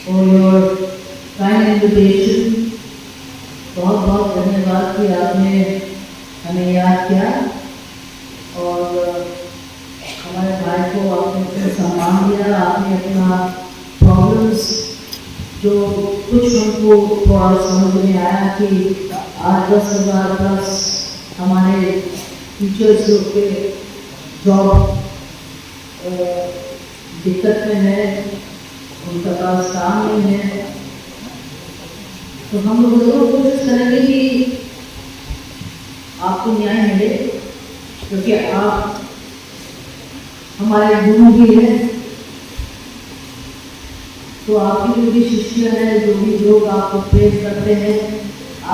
for your kind invitation. बहुत बहुत धन्यवाद कि आपने हमें याद किया और हमारे भाई को आपने इतना सम्मान दिया। आपने अपना प्रॉब्लम्स जो कुछ हमको थोड़ा समझ में आया कि 8-10 हज़ार प्लस हमारे टीचर्स लोग के जॉब दिक्कत में है, उनका पास काम नहीं है, तो हम लोग जरूर कोशिश करेंगे कि आपको न्याय मिले, क्योंकि आप हमारे गुरु भी हैं। तो आपकी जो भी शिष्य है, जो भी लोग आपको प्रेम करते हैं,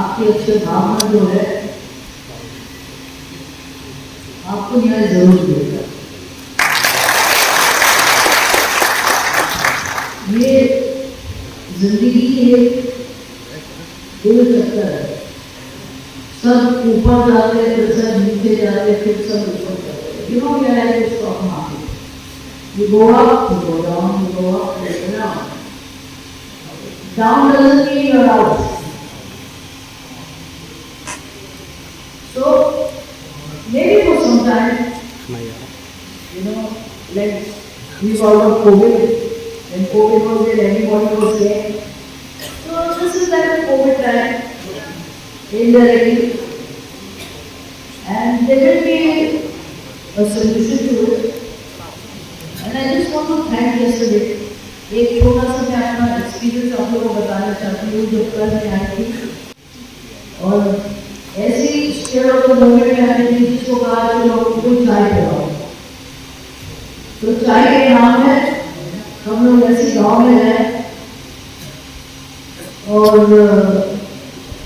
आपकी अच्छी भावना जो है, आपको न्याय जरूर मिलेगा। ये जिंदगी एक गोल चक्कर है, सब ऊपर जाते हैं, फिर सब नीचे जाते हैं, फिर सब ऊपर जाते हैं। You know क्या है इस stock market? You go up, you go down, you go up, you go down. Down doesn't mean you're out. So maybe for some time, like we call it COVID. When COVID was there, everybody was there. So this is like a COVID time, indirectly, and there will be a solution to it. And I just want to thank yesterday. एक छोटा सा मैं अपना experience आप लोगों को बताना चाहती हूँ जो कल में आई थी, और ऐसी स्टेट ऑफ द मूवमेंट में आई थी जिसको कहा कि लोगों को चाय पिलाओ। तो चाय के नाम है, हम लोग ऐसे गाँव में हैं और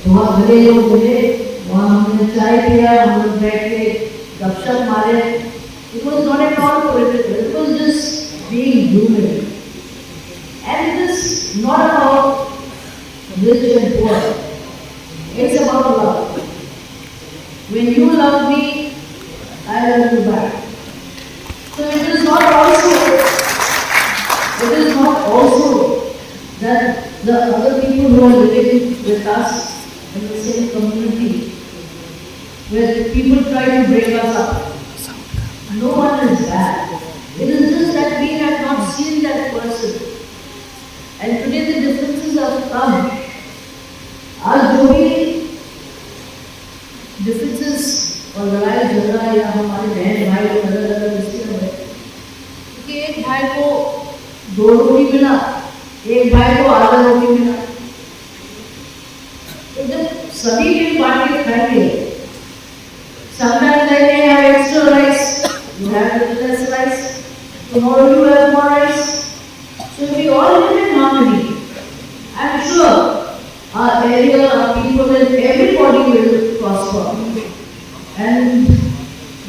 वहाँ भले लोग मिले, वहाँ हमने चाय पिया, हम लोग बैठ के गपशप मारे। It was not at all political, it was just being human. And it is not about rich and poor, it's about love. When you love me, I love you back. So it is not also that the other people who are living with us in the same community, where people try to break us up. No one is bad. It is just that we have not seen that person. And today the differences have come. आज जो भी differences और लड़ाई झगड़ा या हमारे बहन भाई लोग अलग अलग रिश्ते में, क्योंकि एक भाई को 2 रोटी मिला, एक भाई को आधा रोटी मिला, तो जब सभी मिल बांट के खाएंगे, sometimes they may have extra rice, you have less rice, tomorrow you have more rice. So we all live in harmony. I am sure our area, our people, and everybody will prosper. And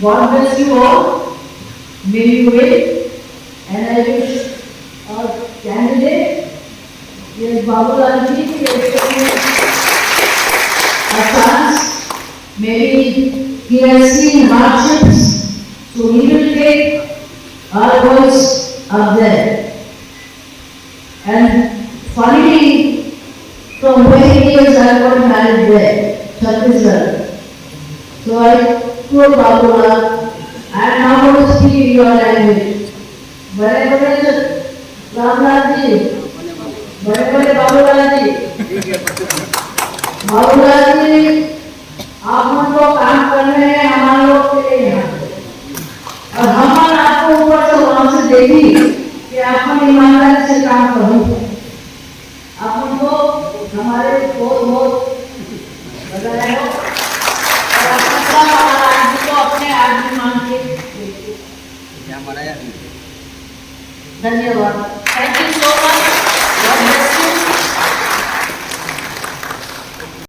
God bless you all. May you win. And I wish our candidate, yes, Babulal ji, a chance. Maybe he has seen hardships, so he will take our voice up there. And funnily, from where he is, I got married there, Chhattisgarh. So I told Babulal, I am now going to speak your language. बड़े बड़े रामलाल जी, बड़े बड़े बाबूलाल जी, आप हमको काम कर रहे हैं हमारे लोग के लिए यहाँ, और हमारे आपको ऊपर से वहाँ से देखी कि आप ईमानदारी से काम करो। आप हमको हमारे बहुत बहुत बधाई हो, और हमारा आदमी को अपने आदमी मान के धन्यवाद।